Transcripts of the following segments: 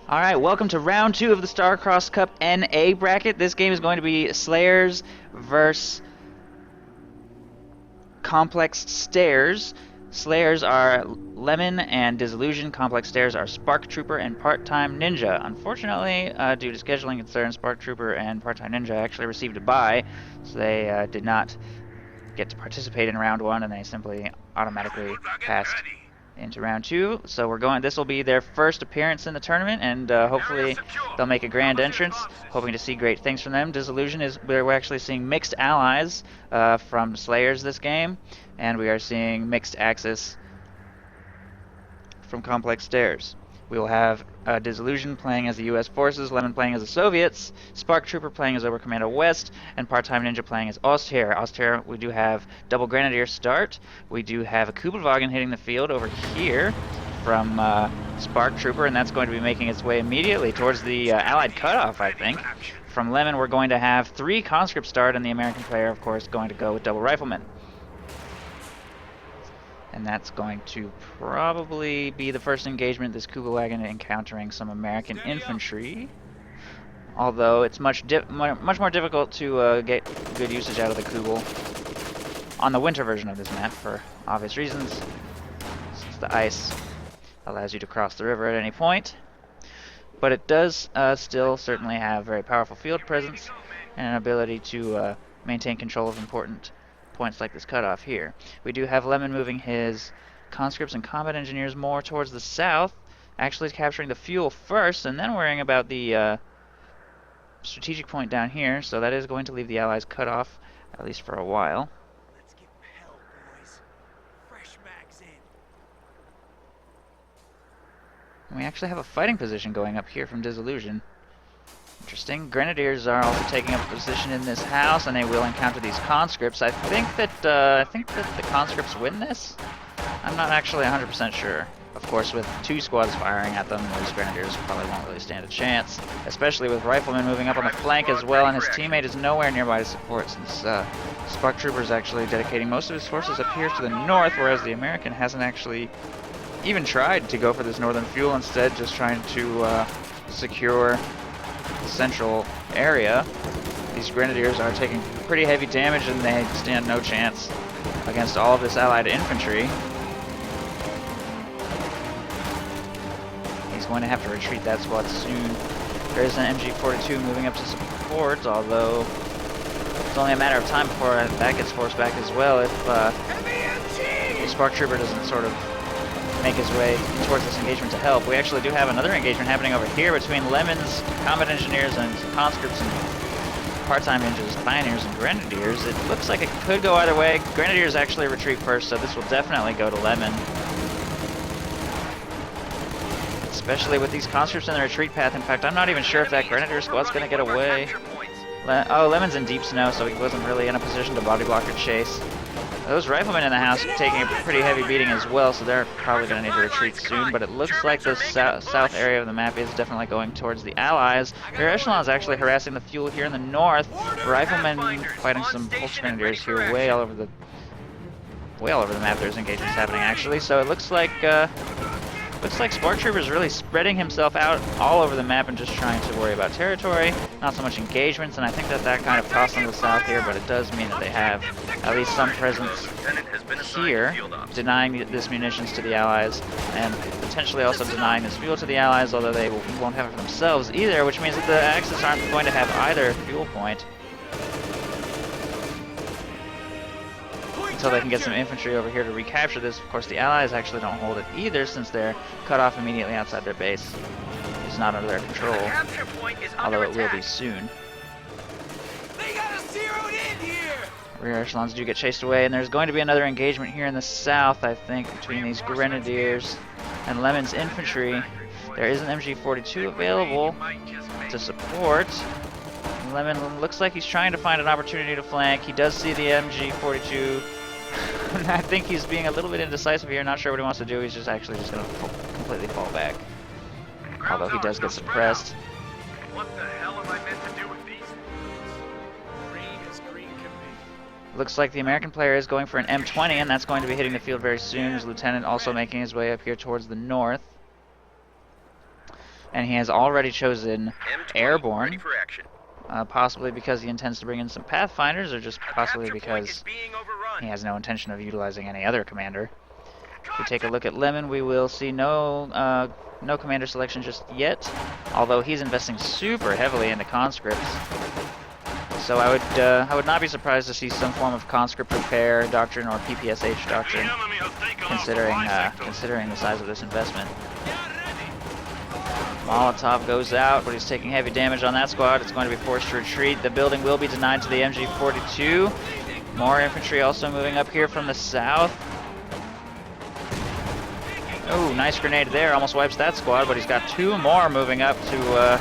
Alright, welcome to round 2 of the Starcross Cup NA bracket. This game is going to be Slayerz versus Complex Stairs. Slayerz are Lemon and Disillusion. Complex Stairs are Spark Trooper and Part-Time Ninja. Unfortunately, due to scheduling concerns, Spark Trooper and Part-Time Ninja actually received a bye, so they did not get to participate in round 1, and they simply automatically passed into round 2. So this will be their first appearance in the tournament, and hopefully they'll make a grand entrance. Hoping to see great things from them. Disillusion we're actually seeing mixed allies from Slayerz this game, and we are seeing mixed Axis from Complex Stairs. We will have Disillusion playing as the U.S. Forces, Lemon playing as the Soviets, Spark Trooper playing as Oberkommando West, and Part-Time Ninja playing as Ostheer. Ostheer, we do have double Grenadier start. We do have a Kubelwagen hitting the field over here from Spark Trooper, and that's going to be making its way immediately towards the Allied cutoff, I think. From Lemon, we're going to have 3 conscripts start, and the American player, of course, going to go with double Riflemen. And that's going to probably be the first engagement this Kubelwagen encountering some American infantry. Although it's much more difficult to get good usage out of the Kubel on the winter version of this map for obvious reasons, since the ice allows you to cross the river at any point. But it does still certainly have very powerful field presence and an ability to maintain control of important points like this cutoff here. We do have Lemon moving his conscripts and combat engineers more towards the south, actually capturing the fuel first and then worrying about the strategic point down here, so that is going to leave the Allies cut off, at least for a while. Let's get hell, boys. Fresh mags in. And we actually have a fighting position going up here from Disillusion. Interesting. Grenadiers are also taking up a position in this house, and they will encounter these conscripts. I think that the conscripts win this. I'm not actually 100% sure. Of course, with 2 squads firing at them, those Grenadiers probably won't really stand a chance. Especially with Riflemen moving up on the flank as well, and his teammate is nowhere nearby to support, since Spark Trooper is actually dedicating most of his forces up here to the north, whereas the American hasn't actually even tried to go for this northern fuel, instead just trying to secure the central area. These Grenadiers are taking pretty heavy damage, and they stand no chance against all of this Allied infantry. He's going to have to retreat that squad soon. There is an MG42 moving up to support, although it's only a matter of time before that gets forced back as well if the Spark Trooper doesn't sort of make his way towards this engagement to help. We actually do have another engagement happening over here between Lemon's combat engineers and conscripts and part-time ninjas, pioneers, and grenadiers. It looks like it could go either way. Grenadiers actually retreat first, so this will definitely go to Lemon. Especially with these conscripts in the retreat path. In fact, I'm not even sure if that Grenadier squad's going to get away. Lemon's in deep snow, so he wasn't really in a position to body block or chase. Those Riflemen in the house are taking a pretty heavy beating as well, so they're probably going to need to retreat soon, but it looks like the south area of the map is definitely going towards the Allies. Their echelon is actually harassing the fuel here in the north. Riflemen fighting some Volks Grenadiers here way all over the map. There's engagements happening actually, so it looks like Spark Trooper is really spreading himself out all over the map and just trying to worry about territory, not so much engagements, and I think that kind of costs them the south here, but it does mean that they have at least some presence here, denying this munitions to the Allies, and potentially also denying this fuel to the Allies, although they won't have it for themselves either, which means that the Axis aren't going to have either fuel point until they can get some infantry over here to recapture this. Of course, the Allies actually don't hold it either, since they're cut off immediately outside their base. It's not under their control, although it will be soon. They got us zeroed in here. Rear echelons do get chased away, and there's going to be another engagement here in the south, I think, between these Grenadiers and Lemon's infantry. There is an MG42 available to support. Lemon looks like he's trying to find an opportunity to flank. He does see the MG42. I think he's being a little bit indecisive here, not sure what he wants to do. He's just going to completely fall back. Although he does get suppressed. What the hell am I meant to do with these? Green as green can be. Looks like the American player is going for an M20, and that's going to be hitting the field very soon. His lieutenant also making his way up here towards the north. And he has already chosen M20 airborne, ready for action. possibly because he intends to bring in some Pathfinders, or just possibly Capture point is because being overrun. he has no intention of utilizing any other commander. If we take a look at Lemon, we will see no commander selection just yet, although he's investing super heavily into conscripts. So I would not be surprised to see some form of conscript repair doctrine or PPSH doctrine, considering the size of this investment. Molotov goes out, but he's taking heavy damage on that squad. It's going to be forced to retreat. The building will be denied to the MG42. More infantry also moving up here from the south. Oh, nice grenade there. Almost wipes that squad, but he's got two more moving up to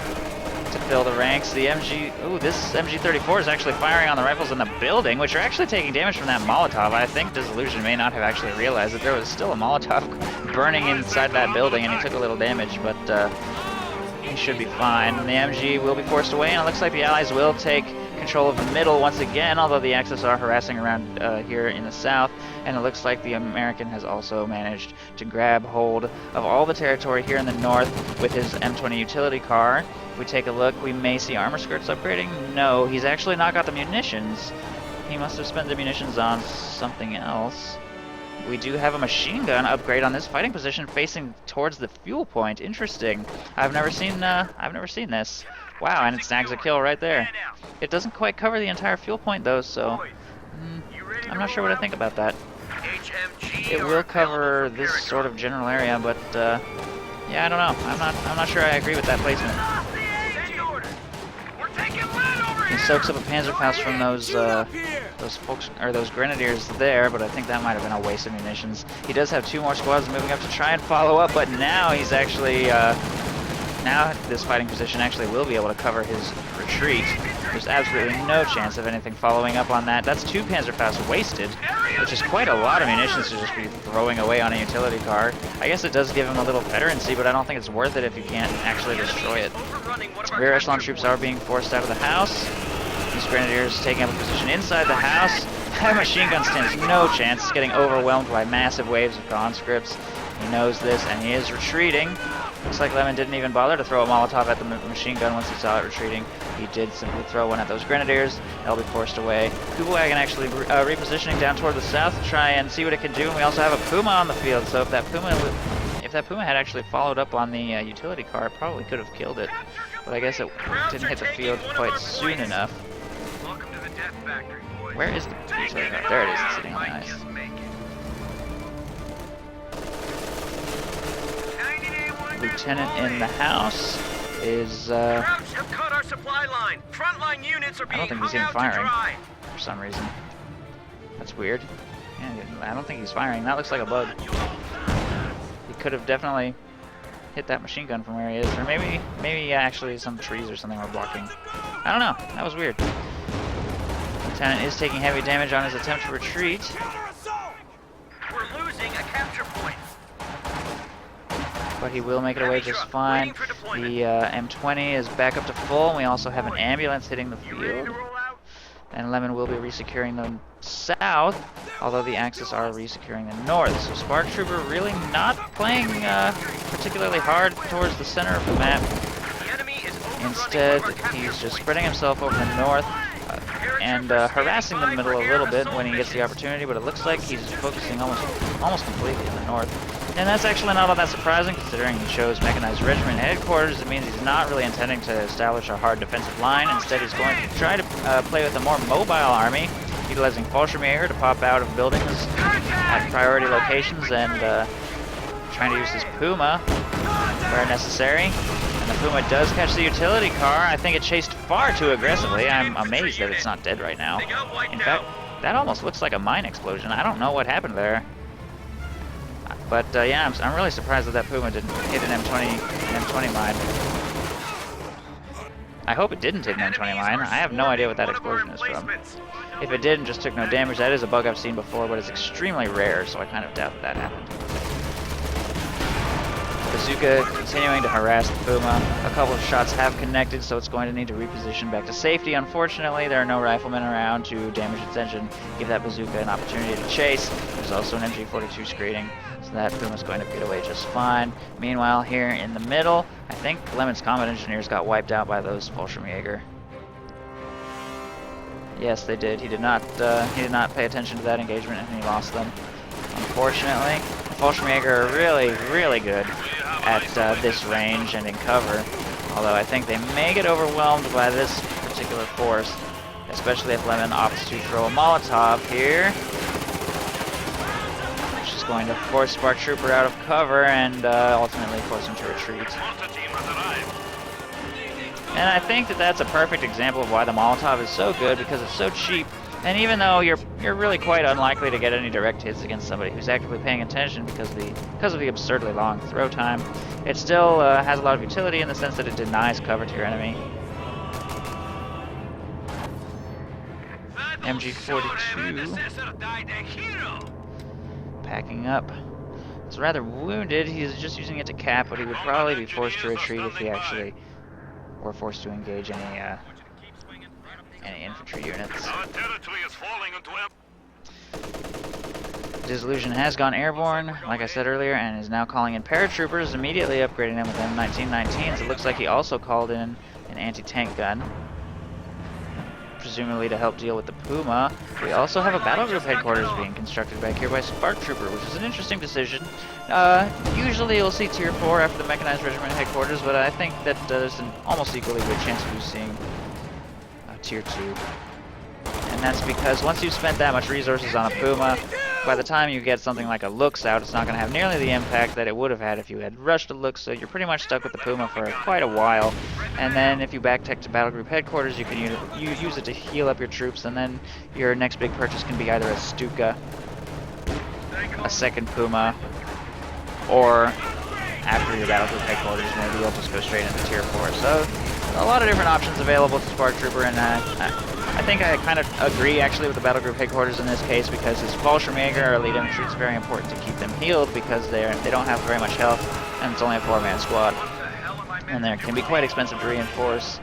fill the ranks. The MG... Ooh, this MG34 is actually firing on the rifles in the building, which are actually taking damage from that Molotov. I think Disillusion may not have actually realized that there was still a Molotov burning inside that building, and he took a little damage, but he should be fine. And the MG will be forced away, and it looks like the Allies will take control of the middle once again, although the Axis are harassing around here in the south, and it looks like the American has also managed to grab hold of all the territory here in the north with his M20 utility car. If we take a look, we may see armor skirts upgrading. No, he's actually not got the munitions. He must have spent the munitions on something else. We do have a machine gun upgrade on this fighting position facing towards the fuel point. Interesting. I've never seen this. Wow, and it snags a kill right there. It doesn't quite cover the entire fuel point though, so I'm not sure what I think about that. It will cover this sort of general area, but yeah, I don't know. I'm not sure I agree with that placement. He soaks up a Panzerfaust from those folks, or those grenadiers there, but I think that might have been a waste of munitions. He does have two more squads moving up to try and follow up, but now he's actually now this fighting position actually will be able to cover his retreat. There's absolutely no chance of anything following up on that. That's two Panzerfausts wasted, which is quite a lot of munitions to just be throwing away on a utility car. I guess it does give him a little veterancy, but I don't think it's worth it if you can't actually destroy it. Rear echelon troops are being forced out of the house. These grenadiers taking up a position inside the house. That machine gun stands no chance. It's getting overwhelmed by massive waves of conscripts. He knows this, and he is retreating. Looks like Lemon didn't even bother to throw a Molotov at the machine gun once he saw it retreating. He did simply throw one at those grenadiers. They'll be forced away. Kugelwagen actually repositioning down toward the south to try and see what it can do. And we also have a Puma on the field, so if that Puma had actually followed up on the utility car, it probably could have killed it. But I guess it didn't hit the field quite soon enough. Where is the utility car? There it is, it's sitting on the ice. Lieutenant in the house is I don't think he's even firing for some reason. That's weird. Yeah, I don't think he's firing. That looks like a bug. He could have definitely hit that machine gun from where he is, or maybe actually some trees or something were blocking. I don't know. That was weird. Lieutenant is taking heavy damage on his attempt to retreat. We're losing a capture point. But he will make it away just fine. The M20 is back up to full, and we also have an ambulance hitting the field. And Lemon will be resecuring the south, although the Axis are resecuring the north. So Spark Trooper really not playing particularly hard towards the center of the map. Instead, he's just spreading himself over the north and harassing the middle a little bit when he gets the opportunity, but it looks like he's focusing almost completely in the north. And that's actually not all that surprising, considering he chose Mechanized Regiment headquarters. It means he's not really intending to establish a hard defensive line. Instead, he's going to try to play with a more mobile army, utilizing Fallschirmjäger to pop out of buildings at priority locations and trying to use his Puma where necessary. And the Puma does catch the utility car. I think it chased far too aggressively. I'm amazed that it's not dead right now. In fact, that almost looks like a mine explosion. I don't know what happened there. But yeah, I'm really surprised that Puma didn't hit an M20 mine. I hope it didn't hit an M20 mine. I have no idea what that explosion is from. If it did and just took no damage, that is a bug I've seen before, but it's extremely rare, so I kind of doubt that happened. Bazooka continuing to harass the Puma. A couple of shots have connected, so it's going to need to reposition back to safety. Unfortunately, there are no riflemen around to damage its engine, give that Bazooka an opportunity to chase. There's also an MG42 screening, So that Puma's going to get away just fine. Meanwhile, here in the middle, I think Lemon's Combat Engineers got wiped out by those Fallschirmjäger. Yes, they did. He did not pay attention to that engagement, and he lost them. Unfortunately, the Fallschirmjäger are really, really good at this range and in cover. Although I think they may get overwhelmed by this particular force, especially if Lemon opts to throw a Molotov here, which is going to force Spark Trooper out of cover and ultimately force him to retreat. And I think that that's a perfect example of why the Molotov is so good, because it's so cheap. And even though you're really quite unlikely to get any direct hits against somebody who's actively paying attention because of the absurdly long throw time, it still has a lot of utility in the sense that it denies cover to your enemy. MG42 packing up. He's rather wounded. He's just using it to cap, but he would probably be forced to retreat if he actually were forced to engage any infantry units. Disillusion has gone airborne, like I said earlier, and is now calling in paratroopers, immediately upgrading them with M1919s. It looks like he also called in an anti-tank gun, presumably to help deal with the Puma. We also have a battle group headquarters being constructed back here by Spark Trooper, which is an interesting decision. Usually you'll see Tier 4 after the Mechanized Regiment headquarters, but I think that there's an almost equally good chance of you seeing Tier 2. And that's because once you've spent that much resources on a Puma, by the time you get something like a Lux out, it's not going to have nearly the impact that it would have had if you had rushed a Lux, so you're pretty much stuck with the Puma for quite a while. And then if you back-tech to Battle Group Headquarters, you can use it to heal up your troops, and then your next big purchase can be either a Stuka, a second Puma, or after your Battle Group Headquarters, maybe you'll just go straight into Tier 4. So a lot of different options available to Spark Trooper, and I think I kind of agree actually with the Battle Group Headquarters in this case, because his Fallschirmjäger or lead infantry is very important to keep them healed, because they don't have very much health, and it's only a 4-man squad, and they can be quite expensive to reinforce.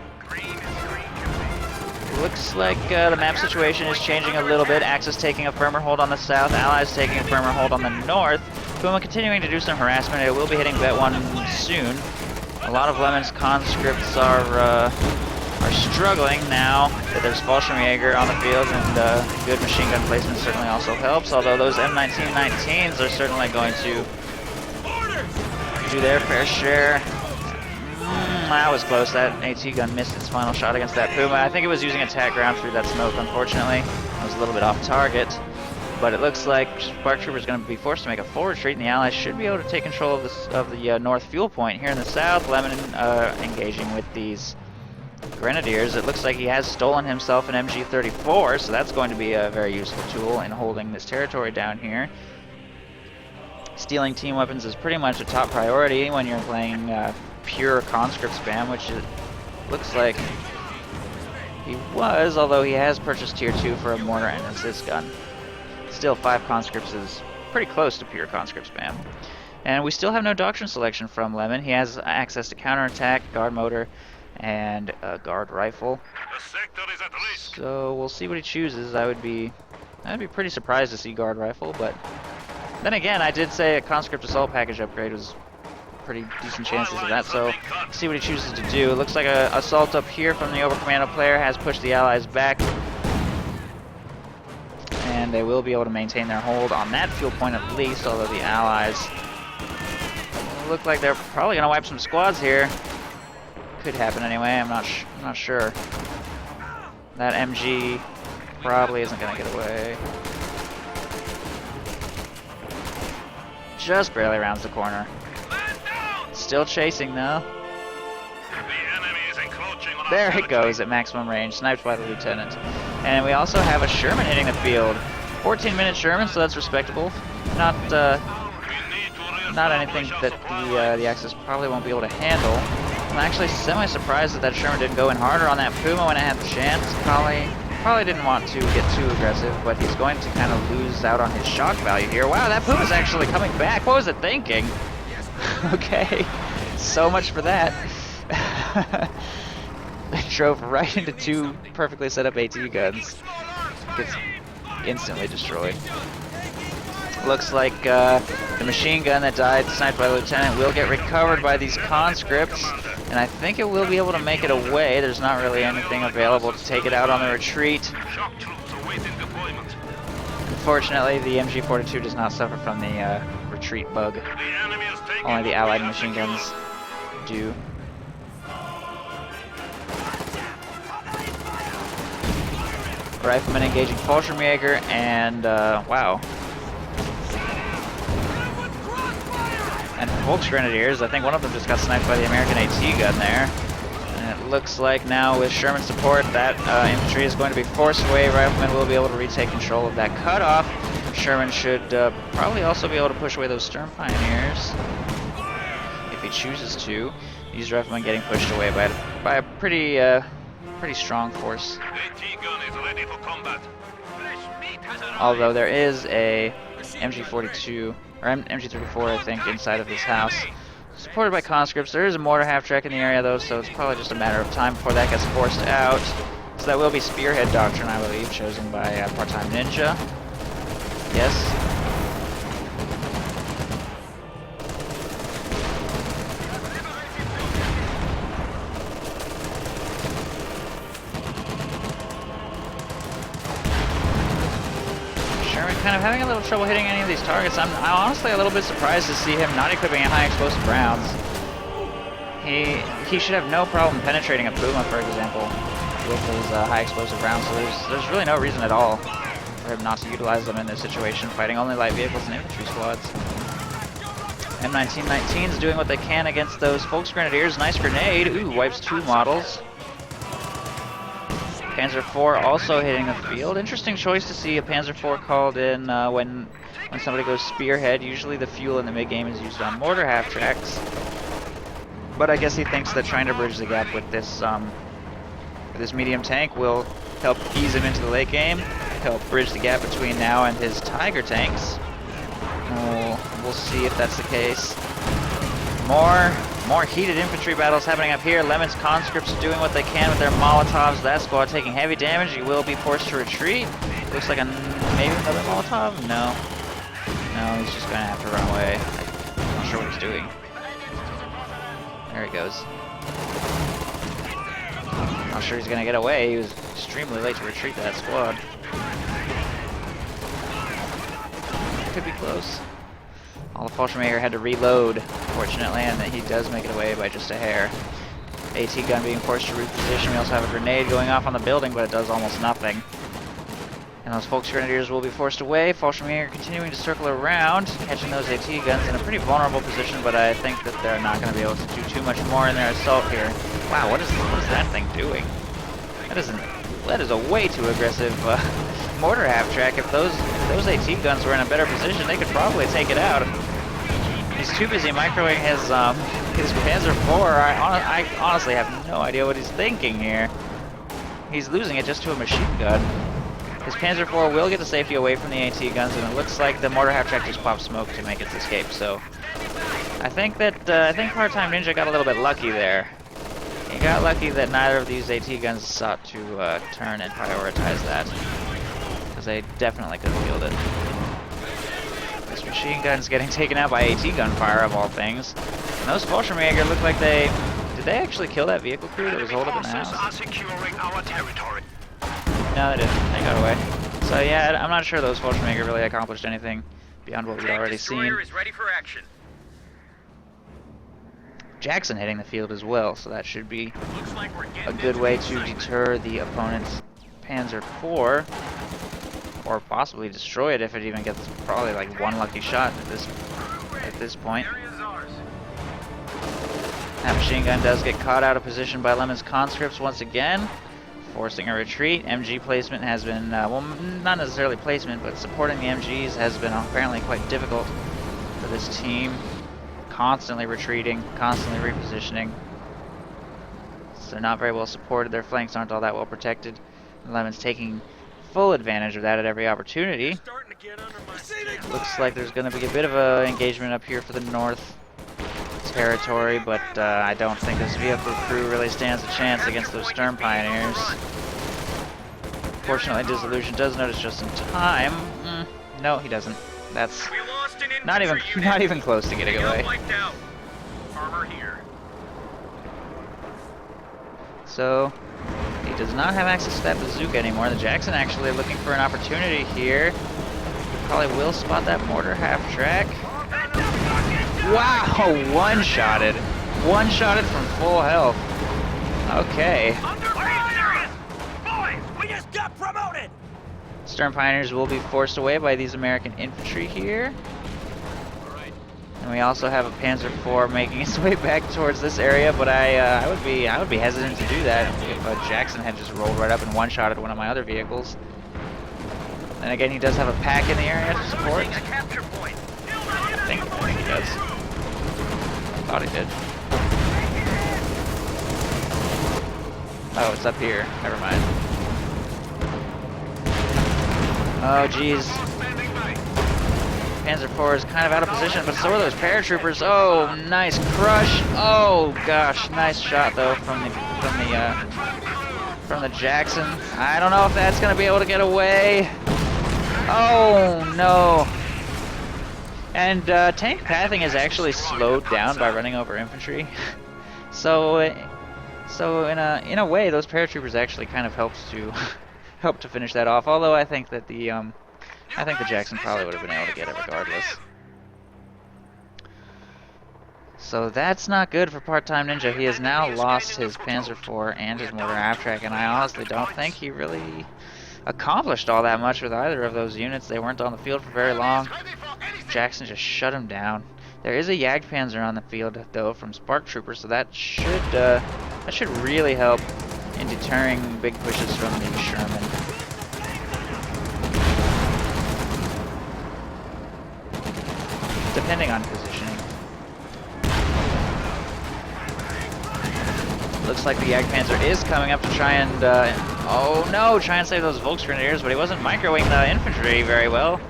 Looks like the map situation is changing a little bit. Axis taking a firmer hold on the south, Allies taking a firmer hold on the north. Puma continuing to do some harassment. It will be hitting Bet 1 soon. A lot of Lemon's conscripts are struggling now that there's Fallschirmjäger on the field, and good machine gun placement certainly also helps, although those M1919s are certainly going to do their fair share. That was close. That AT gun missed its final shot against that Puma. I think it was using attack ground through that smoke, unfortunately. It was a little bit off target. But it looks like Spark Trooper is going to be forced to make a full retreat, and the Allies should be able to take control of the north fuel point. Here in the south, Lemon engaging with these Grenadiers. It looks like he has stolen himself an MG34, so that's going to be a very useful tool in holding this territory down here. Stealing team weapons is pretty much a top priority when you're playing pure conscript spam, which it looks like he was, although he has purchased Tier 2 for a mortar and assist gun. Still, 5 conscripts is pretty close to pure conscript spam. And we still have no doctrine selection from Lemon. He has access to counterattack, guard motor, and a guard rifle. So we'll see what he chooses. I'd be pretty surprised to see guard rifle, but then again, I did say a conscript assault package upgrade was pretty decent chances of that, so see what he chooses to do. It looks like a assault up here from the overcommando player has pushed the Allies back, and they will be able to maintain their hold on that fuel point at least, although the Allies look like they're probably going to wipe some squads here. Could happen anyway, I'm not sure. That MG probably isn't going to get away. Just barely rounds the corner. Still chasing though. There it goes at maximum range, sniped by the lieutenant. And we also have a Sherman hitting the field. 14-minute Sherman, so that's respectable. Not anything that the Axis probably won't be able to handle. I'm actually semi-surprised that Sherman didn't go in harder on that Puma when it had the chance. Probably didn't want to get too aggressive, but he's going to kind of lose out on his shock value here. Wow, that Puma's actually coming back. What was it thinking? Okay, so much for that. It drove right into 2 perfectly set up AT guns. Gets instantly destroyed. Looks like the machine gun that died sniped by the lieutenant will get recovered by these conscripts, and I think it will be able to make it away. There's not really anything available to take it out on the retreat. Unfortunately, the MG42 does not suffer from the retreat bug. Only the allied machine guns do. Rifleman engaging Fallschirmjäger, and wow. And Volksgrenadiers, I think one of them just got sniped by the American AT gun there. And it looks like now with Sherman support, that infantry is going to be forced away. Riflemen will be able to retake control of that cutoff. Sherman should probably also be able to push away those Sturm Pioneers if he chooses to. These Riflemen getting pushed away by a pretty strong force. Although there is a MG42 or MG34, I think, inside of this house, supported by conscripts. There is a mortar half-track in the area, though, so it's probably just a matter of time before that gets forced out. So that will be Spearhead Doctrine, I believe, chosen by Part-Time Ninja. Yes. Kind of having a little trouble hitting any of these targets. I'm honestly a little bit surprised to see him not equipping high explosive rounds. He should have no problem penetrating a Puma, for example, with his high explosive rounds. So there's really no reason at all for him not to utilize them in this situation, fighting only light vehicles and infantry squads. M1919's doing what they can against those Volksgrenadiers. Nice grenade. Ooh, wipes 2 models. Panzer IV also hitting the field. Interesting choice to see a Panzer IV called in when somebody goes Spearhead. Usually the fuel in the mid-game is used on mortar half-tracks. But I guess he thinks that trying to bridge the gap with this medium tank will help ease him into the late game, help bridge the gap between now and his Tiger tanks. We'll see if that's the case. More heated infantry battles happening up here. Lemon's conscripts are doing what they can with their Molotovs. That squad taking heavy damage. He will be forced to retreat. Looks like maybe another Molotov? No, he's just going to have to run away. I'm not sure what he's doing. There he goes. Not sure he's going to get away. He was extremely late to retreat that squad. Could be close. All the Fallschirmjäger had to reload, fortunately, and that he does make it away by just a hair. AT gun being forced to reposition. We also have a grenade going off on the building, but it does almost nothing. And those Volksgrenadiers will be forced away. Fallschirmjäger continuing to circle around, catching those AT guns in a pretty vulnerable position, but I think that they're not going to be able to do too much more in their assault here. Wow, what is that thing doing? That is a way too aggressive mortar half-track. If those AT guns were in a better position, they could probably take it out. He's too busy microwaving his Panzer IV. I honestly have no idea what he's thinking here. He's losing it just to a machine gun. His Panzer IV will get the safety away from the AT guns, and it looks like the mortar half-track just popped smoke to make its escape. So I think Part-Time Ninja got a little bit lucky there. He got lucky that neither of these AT guns sought to turn and prioritize that, because they definitely could have killed it. This machine gun's getting taken out by AT gunfire, of all things. And those Fallschirmjäger look like did they actually kill that vehicle crew that was holed up in the house? No, they didn't. They got away. So yeah, I'm not sure those Fallschirmjäger really accomplished anything beyond what we'd already seen. Is ready for action. Jackson hitting the field as well, so that should be a good way to deter the opponent's Panzer IV, or possibly destroy it if it even gets probably like one lucky shot at this point. That machine gun does get caught out of position by Lemon's conscripts once again, forcing a retreat. MG placement has been, well, not necessarily placement, but supporting the MGs has been apparently quite difficult for this team. Constantly retreating, constantly repositioning. So they're not very well supported. Their flanks aren't all that well protected. Lemon's taking full advantage of that at every opportunity. Looks like there's going to be a bit of an engagement up here for the north territory, but I don't think this vehicle crew really stands a chance against those Sturm Pioneers. Fortunately, Disillusion does notice just in time. No, he doesn't. That's We lost an not even infantry unit. not even close to getting They got away. wiped out. Armor here. So he does not have access to that bazooka anymore. The Jackson actually looking for an opportunity here. He probably will spot that mortar half track. Wow, one-shotted. One-shotted from full health. Okay. Under fire! Boys, we just got promoted! Stern Pioneers will be forced away by these American infantry here. And we also have a Panzer IV making its way back towards this area, but I would be hesitant to do that if Jackson had just rolled right up and one-shotted one of my other vehicles. Then again, he does have a pack in the area to support. Losing a capture point. I think he does. Thought he did. Oh, it's up here. Never mind. Oh, jeez. Panzer IV is kind of out of position, but so are those paratroopers. Oh, nice crush. Oh gosh, nice shot though from the Jackson. I don't know if that's gonna be able to get away. Oh no. And tank pathing is actually slowed down by running over infantry. So in a way, those paratroopers actually kind of helped to finish that off. Although I think that the Jackson probably would have been able to get it regardless. So that's not good for Part-Time Ninja. He has now lost his Panzer IV and his mortar half track, and I honestly don't think he really accomplished all that much with either of those units. They weren't on the field for very long. Jackson just shut him down. There is a Jagdpanzer on the field though from Spark Troopers, so that should really help in deterring big pushes from the Sherman. Depending on positioning. Looks like the Jagdpanzer is coming up to try and, oh no, try and save those Volksgrenadiers, but he wasn't microwing the infantry very well.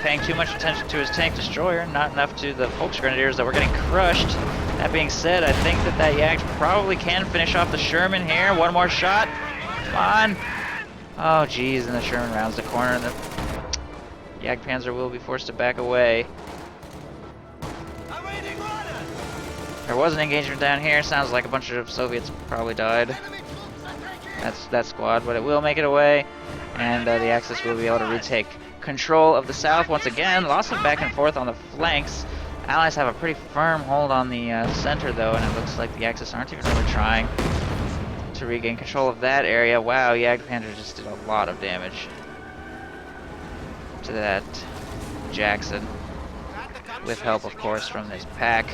Paying too much attention to his tank destroyer, not enough to the Volksgrenadiers that were getting crushed. That being said, I think that Jagd probably can finish off the Sherman here. One more shot. Come on. Oh geez, and the Sherman rounds the corner, and the Jagdpanzer will be forced to back away. There was an engagement down here. Sounds like a bunch of Soviets probably died. That's that squad, but it will make it away, and the Axis will be able to retake control of the south once again. Lots of back and forth on the flanks. Allies have a pretty firm hold on the center though, and it looks like the Axis aren't even really trying to regain control of that area. Wow, Jagdpanzer just did a lot of damage to that Jackson, with help of course from this pack.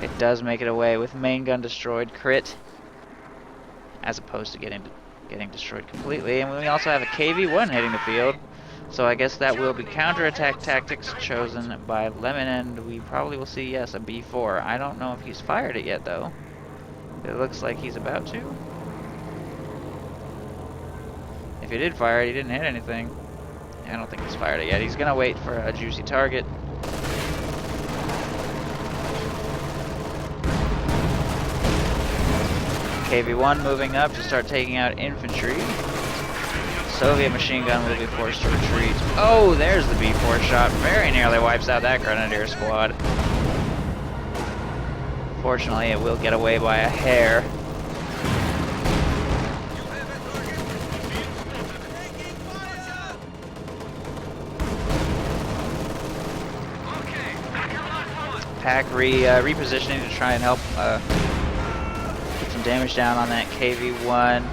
It does make it away with main gun destroyed crit, as opposed to getting destroyed completely. And we also have a KV-1 hitting the field, so I guess that will be counterattack tactics chosen by Lemon, and we probably will see, yes, a B4. I don't know if he's fired it yet though. It looks like he's about to. If he did fire it, he didn't hit anything. I don't think he's fired it yet. He's gonna wait for a juicy target. KV-1 moving up to start taking out infantry. Soviet machine gun will be forced to retreat. Oh, there's the B4 shot. Very nearly wipes out that Grenadier squad. Fortunately, it will get away by a hair. Pack repositioning to try and help get some damage down on that KV-1.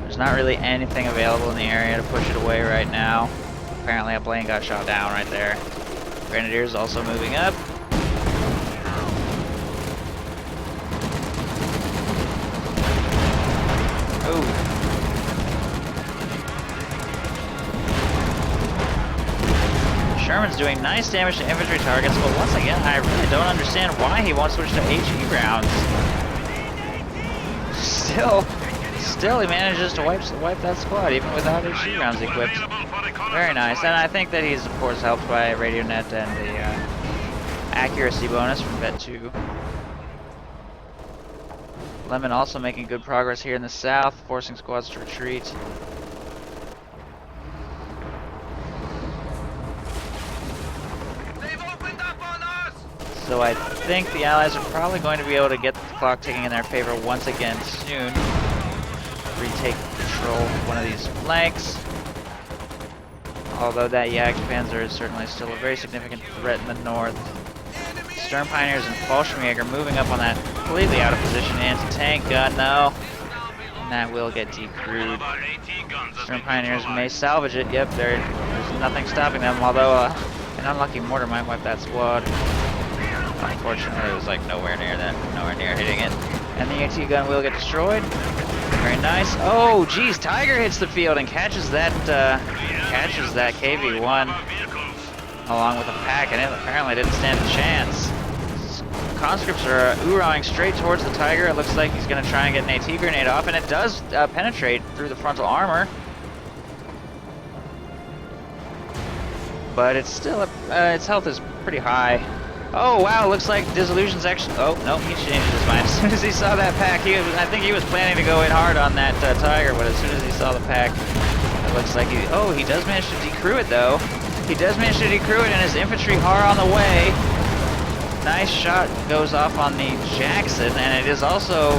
There's not really anything available in the area to push it away right now. Apparently a plane got shot down right there. Grenadiers also moving up. Ooh. Sherman's doing nice damage to infantry targets, but once again, I really don't understand why he won't switch to HE rounds. Still he manages to wipe that squad, even without HE rounds equipped. Very nice, and I think that he's, of course, helped by RadioNet and the accuracy bonus from Vet 2. Lemon also making good progress here in the south, forcing squads to retreat. though I think the Allies are probably going to be able to get the clock ticking in their favor once again soon. Retake control of one of these flanks. Although that Jagdpanzer is certainly still a very significant threat in the north. Stern Pioneers and Fallschirmjäger moving up on that completely out of position anti-tank gun though. And that will get decrewed. Stern Pioneers may salvage it. Yep, there's nothing stopping them, although an unlucky mortar might wipe that squad. Unfortunately, it was like nowhere near hitting it. And the AT gun will get destroyed. Very nice. Oh, geez, Tiger hits the field and catches that KV-1 along with the pack, and it apparently didn't stand a chance. Conscripts are oorahing straight towards the Tiger. It looks like he's going to try and get an AT grenade off, and it does penetrate through the frontal armor. But it's still, its health is pretty high. Oh wow, looks like Disillusion's actually, oh no, he changed his mind. As soon as he saw that pack, I think he was planning to go in hard on that Tiger, but as soon as he saw the pack, it looks like he does manage to decrew it though. He does manage to decrew it, and his infantry are on the way. Nice shot goes off on the Jackson, and it is also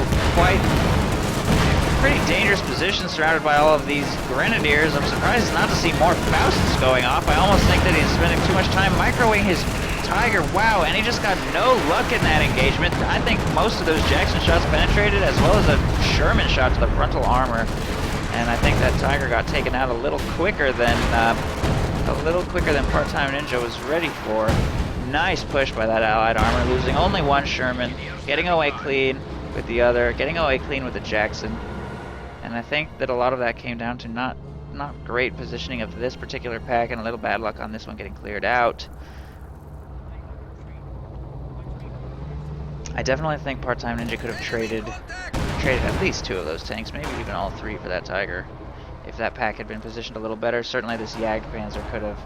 pretty dangerous position surrounded by all of these grenadiers. I'm surprised not to see more Fausts going off. I almost think that he's spending too much time microwaving his Tiger. Wow, and he just got no luck in that engagement. I think most of those Jackson shots penetrated, as well as a Sherman shot to the frontal armor. And I think that Tiger got taken out a little quicker than Part-Time Ninja was ready for. Nice push by that Allied armor, losing only one Sherman, getting away clean with the other, getting away clean with the Jackson. And I think that a lot of that came down to not great positioning of this particular pack and a little bad luck on this one getting cleared out. I definitely think Part-Time Ninja could have traded at least 2 of those tanks, maybe even all 3 for that Tiger. If that pack had been positioned a little better, certainly this Jagdpanzer could have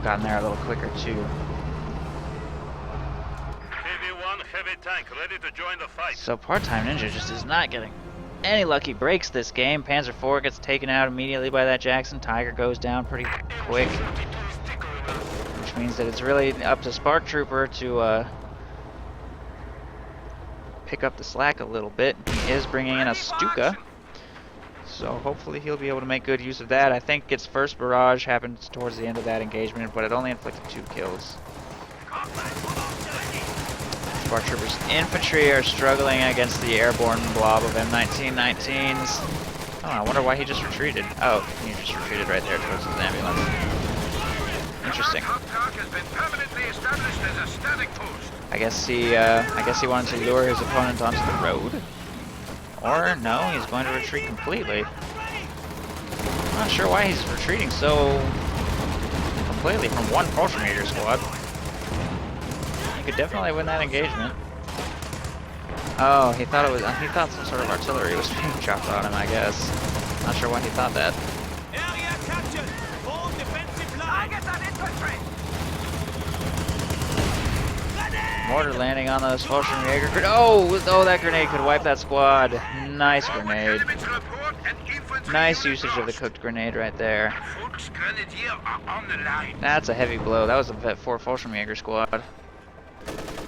gotten there a little quicker too. KV-1 heavy tank ready to join the fight. So Part-Time Ninja just is not getting any lucky breaks this game. Panzer IV gets taken out immediately by that Jackson. Tiger goes down pretty quick, which means that it's really up to Spark Trooper to pick up the slack a little bit. He is bringing in a Stuka, so hopefully he'll be able to make good use of that. I think its first barrage happened towards the end of that engagement, but it only inflicted 2 kills. Spark Troopers infantry are struggling against the airborne blob of M1919s. Oh, I wonder why he just retreated. Oh, he just retreated right there towards his ambulance. Interesting. I guess he wanted to lure his opponent onto the road. Or no, he's going to retreat completely. I'm not sure why he's retreating so completely from one Fallschirmjäger squad. He could definitely win that engagement. Oh, he thought some sort of artillery was being dropped on him, I guess. Not sure why he thought that. Area captured! Form defensive line! Target on infantry! Mortar landing on those Fallschirmjäger. Oh, that grenade could wipe that squad. Nice grenade. Nice usage of the cooked grenade right there. That's a heavy blow. That was a Vet 4 Fallschirmjäger squad.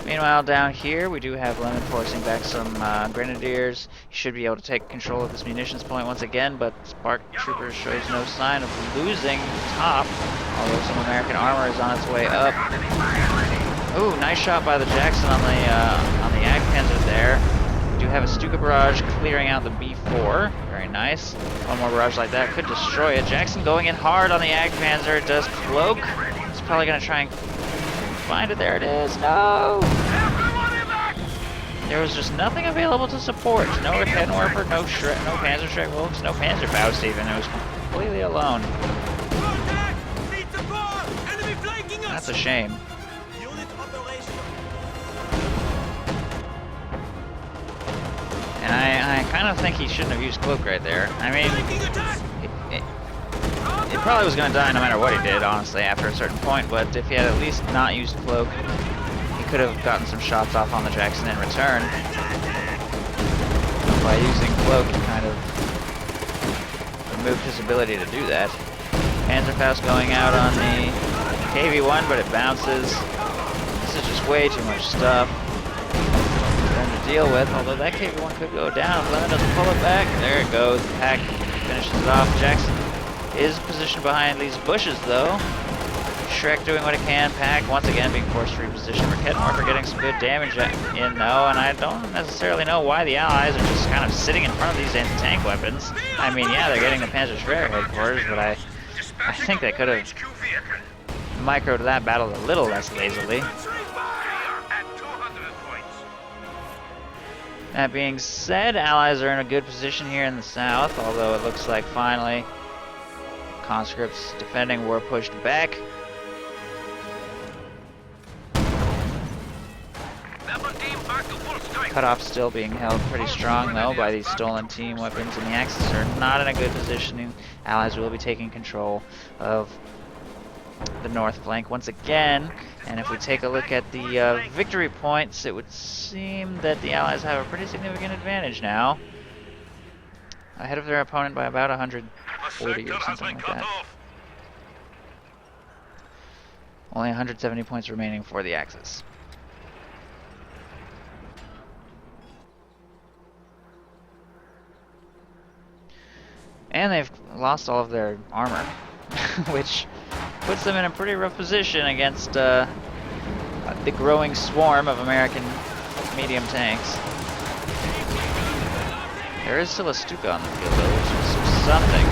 Meanwhile, down here, we do have Lemon forcing back some Grenadiers. He should be able to take control of this munitions point once again, but Spark Trooper shows no sign of losing top, although some American armor is on its way up. Ooh, nice shot by the Jackson on the Jagdpanzer there. We do have a Stuka barrage clearing out the B4. Very nice. One more barrage like that could destroy it. Jackson going in hard on the Jagdpanzer. It does cloak. He's probably going to try and find it. There it is. No! There was just nothing available to support. No Kettenwerfer, no Panzerschreck Wolves, no Panzerfaust even. It was completely alone. That's a shame. And I kind of think he shouldn't have used cloak right there. I mean, it probably was going to die no matter what he did, honestly, after a certain point, but if he had at least not used cloak, he could have gotten some shots off on the Jackson in return. By using cloak, he kind of removed his ability to do that. Panzerfaust going out on the KV-1, but it bounces. This is just way too much stuff for them to deal with, although that KV-1 could go down if Lemon doesn't pull it back. There it goes. The pack finishes it off. Jackson is positioned behind these bushes, though. Shrek doing what it can. Pack once again being forced to reposition. Rickenmore getting some good damage in, though, and I don't necessarily know why the Allies are just kind of sitting in front of these anti-tank weapons. I mean, yeah, they're getting the Panzerschreier headquarters, but I think they could have microed that battle a little less lazily. That being said, Allies are in a good position here in the south, although it looks like finally conscripts defending were pushed back. Cutoff still being held pretty strong, though, by these stolen team weapons, and the Axis are not in a good positioning. Allies will be taking control of the north flank once again, and if we take a look at the victory points, it would seem that the Allies have a pretty significant advantage now, ahead of their opponent by about 140 or something like that. Only 170 points remaining for the Axis. And they've lost all of their armor, which puts them in a pretty rough position against the growing swarm of American medium tanks. There is still a Stuka on the field, though, which is something.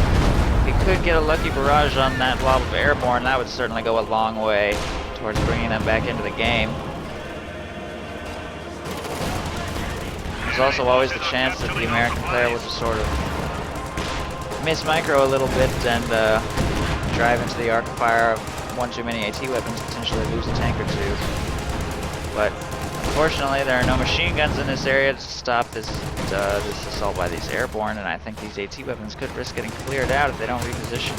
If he could get a lucky barrage on that blob of airborne, that would certainly go a long way towards bringing them back into the game. There's also always the chance that the American player will just sort of miss micro a little bit and drive into the arc of fire of one too many AT weapons, potentially lose a tank or two. But unfortunately, there are no machine guns in this area to stop this assault by these airborne, and I think these AT weapons could risk getting cleared out if they don't reposition.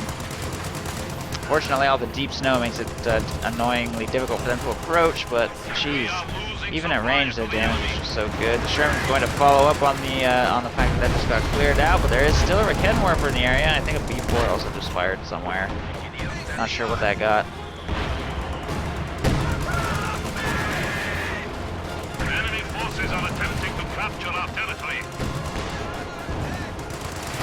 Fortunately, all the deep snow makes it annoyingly difficult for them to approach, but jeez, even at range, their damage is just so good. Sherman's going to follow up on the fact that just got cleared out, but there is still a Rickenmore in the area. I think a B4 also just fired somewhere. Not sure what that got. Enemy forces are attempting to capture our territory.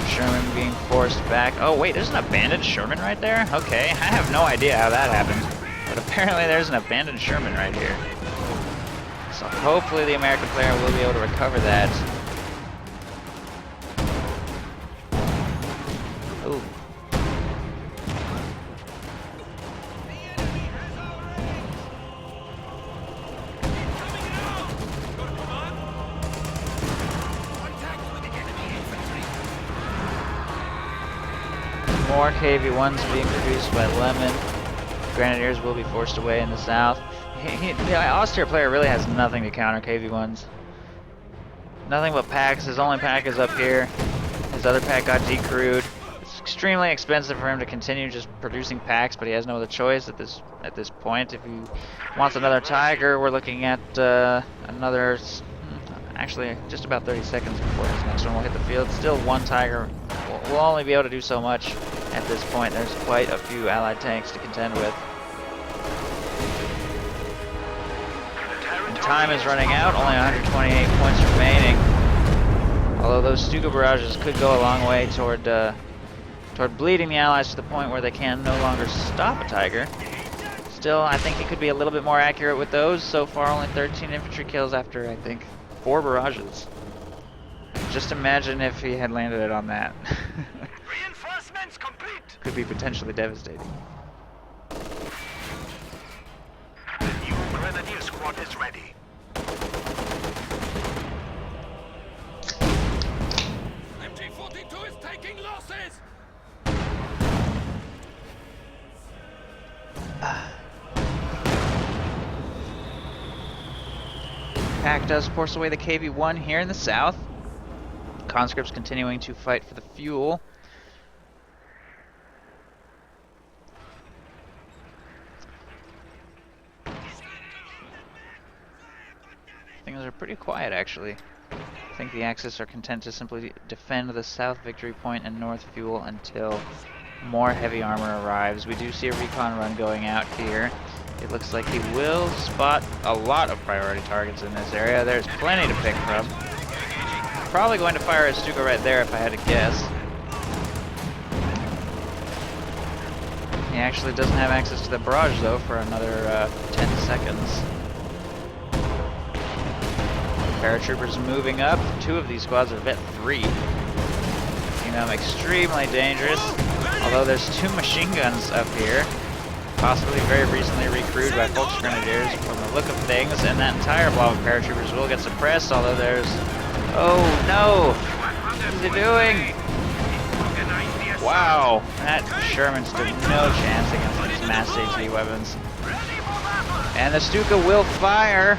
Sherman being forced back. Oh wait, there's an abandoned Sherman right there? Okay, I have no idea how that happened, but apparently there's an abandoned Sherman right here. So hopefully the American player will be able to recover that. Ooh. More KV-1s being produced by Lemon. Grenadiers will be forced away in the south. The austere player really has nothing to counter KV-1s. Nothing but packs. His only pack is up here. His other pack got decrewed. It's extremely expensive for him to continue just producing packs, but he has no other choice at this point. If he wants another Tiger, we're looking at another, actually just about 30 seconds before his next one will hit the field. Still one Tiger. We'll only be able to do so much at this point. There's quite a few Allied tanks to contend with. Time is running out, only 128 points remaining. Although those Stuka barrages could go a long way toward bleeding the Allies to the point where they can no longer stop a Tiger. Still, I think he could be a little bit more accurate with those. So far, only 13 infantry kills after, I think, 4 barrages. Just imagine if he had landed it on that. Reinforcements complete. Could be potentially devastating. The new Grenadier squad is ready. MT-42 is taking losses. Pack does force away the KV-1 here in the south. Conscripts continuing to fight for the fuel. Things are pretty quiet, actually. I think the Axis are content to simply defend the south victory point and north fuel until more heavy armor arrives. We do see a recon run going out here. It looks like he will spot a lot of priority targets in this area. There's plenty to pick from. Probably going to fire a Stuka right there if I had to guess. He actually doesn't have access to the barrage though for another 10 seconds. Paratroopers moving up. 2 of these squads are Vet 3. Making them extremely dangerous. Although there's 2 machine guns up here. Possibly very recently recruited by Folks Grenadiers from the look of things. And that entire blob of paratroopers will get suppressed, although there's... Oh no! What is he doing? Wow! That Sherman stood no chance against these mass AT weapons. And the Stuka will fire!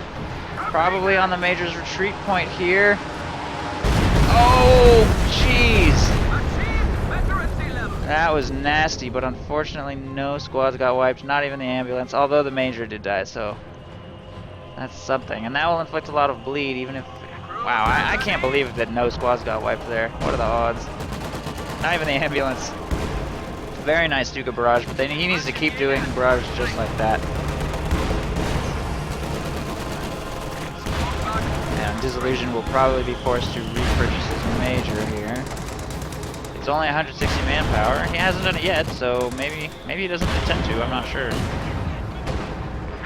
Probably on the Major's retreat point here. Oh, jeez! That was nasty, but unfortunately no squads got wiped, not even the ambulance, although the Major did die, so that's something. And that will inflict a lot of bleed, even if... Wow, I can't believe that no squads got wiped there. What are the odds? Not even the ambulance. Very nice Stuka barrage, but he needs to keep doing barrage just like that. And Disillusion will probably be forced to repurchase his Major here. It's only 160 manpower. He hasn't done it yet, so maybe he doesn't intend to. I'm not sure.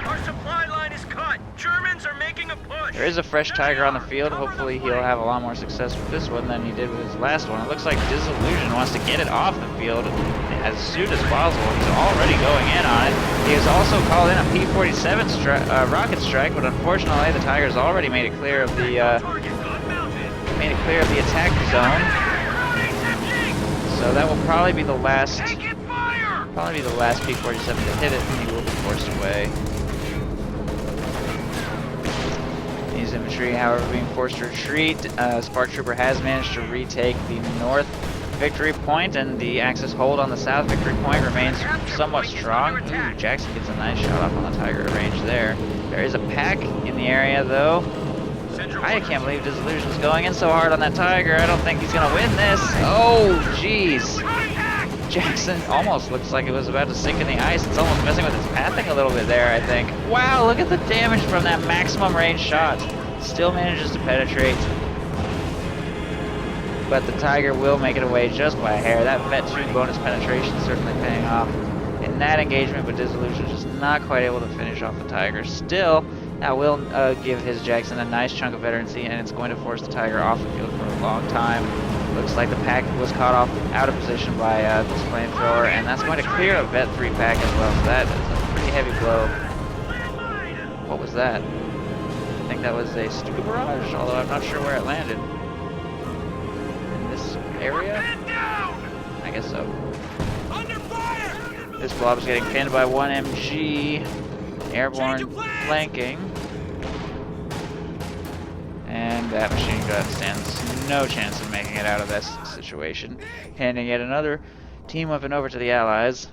Our supply line is cut. Germans are making a push. There is a fresh Tiger on the field. Hopefully he'll have a lot more success with this one than he did with his last one. It looks like Disillusion wants to get it off the field as soon as possible. He's already going in on it. He has also called in a P-47 rocket strike, but unfortunately the Tiger's already made it clear of the attack zone. So that will probably be the last P-47 to hit it, and he will be forced away. These infantry, however, being forced to retreat. Spark Trooper has managed to retake the north victory point, and the Axis hold on the south victory point remains somewhat strong. Ooh, Jackson gets a nice shot off on the Tiger range there. There is a pack in the area, though. I can't believe Disillusion's going in so hard on that Tiger. I don't think he's going to win this. Oh, jeez. Jackson almost looks like it was about to sink in the ice. It's almost messing with its pathing a little bit there, I think. Wow, look at the damage from that maximum range shot. Still manages to penetrate. But the Tiger will make it away just by a hair. That Vet 2 bonus penetration is certainly paying off in that engagement, but Disillusion just not quite able to finish off the Tiger. Still, that will give his Jackson a nice chunk of veterancy, and it's going to force the Tiger off the field for a long time. Looks like the pack was caught off out of position by this flamethrower, and that's going to clear a Vet 3 pack as well, so that is a pretty heavy blow. What was that? I think that was a Stuka barrage, although I'm not sure where it landed. In this area? I guess so. This blob is getting pinned by 1 MG. Airborne flanking. And that machine gun stands no chance of making it out of this situation. Handing yet another team weapon over to the Allies.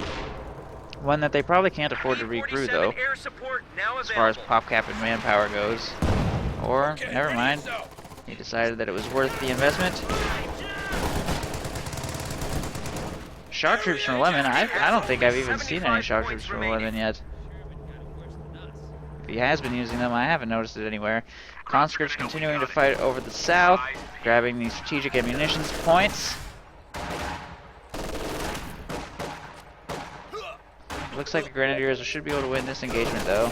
One that they probably can't afford to recrew, though, as far as PopCap and manpower goes. Or, never mind, he decided that it was worth the investment. Shock troops from Lemon, I don't think I've even seen any shock troops from Lemon yet. If he has been using them, I haven't noticed it anywhere. Conscripts continuing to fight over the south, grabbing the strategic ammunitions points. Looks like the Grenadiers should be able to win this engagement, though.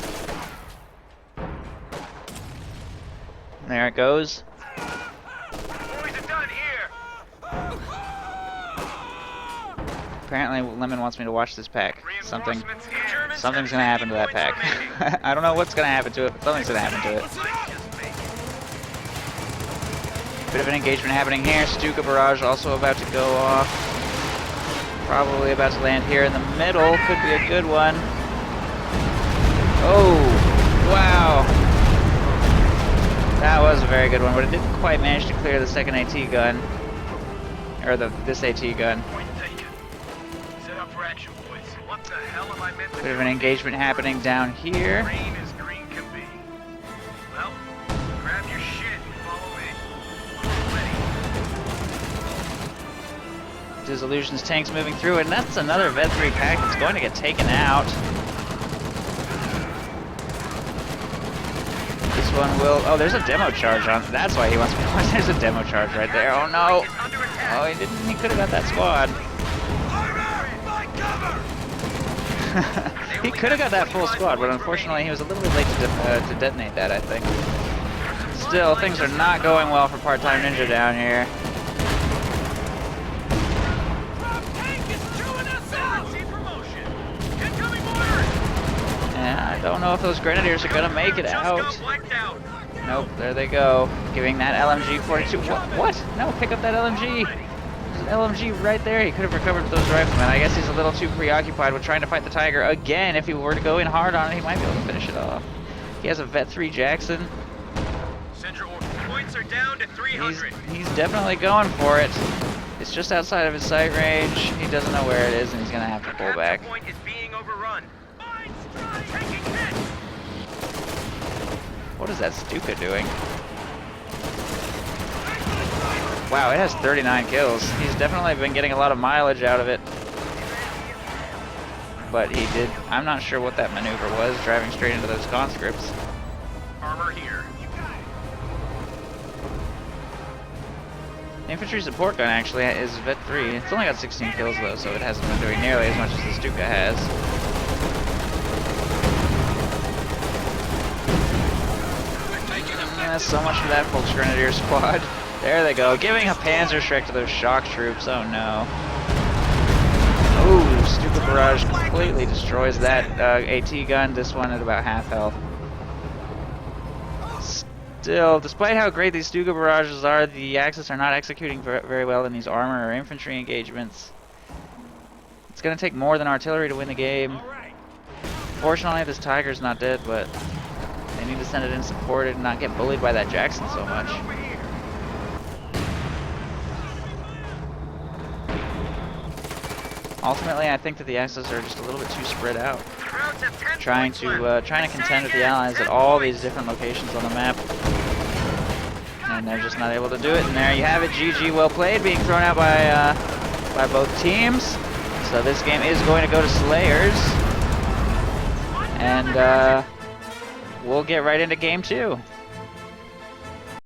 There it goes. Apparently, Lemon wants me to watch this pack. Something's gonna happen to that pack. I don't know what's gonna happen to it, but something's gonna happen to it. Bit of an engagement happening here. Stuka barrage also about to go off. Probably about to land here in the middle. Could be a good one. Oh, wow. That was a very good one, but it didn't quite manage to clear the second AT gun. Or this AT gun. Bit of an engagement happening down here. Well, grab your shit and follow me. Disillusion's tanks moving through, and that's another Vet 3 pack that's going to get taken out. one will... Oh, there's a demo charge on... That's why he wants me to... There's a demo charge right there. Oh, no. Is under attack. Oh, he didn't... He could have got that squad. He could have got that full squad, but unfortunately he was a little bit late to detonate that, I think. Still, things are not going well for Part-Time Ninja down here. And I don't know if those Grenadiers are going to make it out. Nope, there they go. Giving that LMG 42. What? No, pick up that LMG. There's an LMG right there. He could have recovered those riflemen. I guess he's a little too preoccupied with trying to fight the Tiger again. If he were to go in hard on it, he might be able to finish it off. He has a Vet 3 Jackson. Points are down to 300. He's definitely going for it. It's just outside of his sight range. He doesn't know where it is, and he's going to have to pull back. Point is being overrun. What is that Stuka doing? Wow, it has 39 kills. He's definitely been getting a lot of mileage out of it. But he did... I'm not sure what that maneuver was, driving straight into those conscripts. Armor here. The infantry support gun actually is Vet 3. It's only got 16 kills though, so it hasn't been doing nearly as much as the Stuka has. Yeah, so much for that Folks Grenadier squad. There they go, giving a Panzerschreck to those shock troops. Oh no. Oh, Stuka Barrage completely destroys that AT gun. This one at about half health. Still, despite how great these Stuka barrages are, the Axis are not executing very well in these armor or infantry engagements. It's going to take more than artillery to win the game. Fortunately, this Tiger's not dead, but they need to send it in supported and not get bullied by that Jackson so much. Ultimately, I think that the Axis are just a little bit too spread out. Trying to contend with the Allies at all these different locations on the map. And they're just not able to do it. And there you have it. GG, well played, being thrown out by both teams. So this game is going to go to Slayerz. And we'll get right into game 2.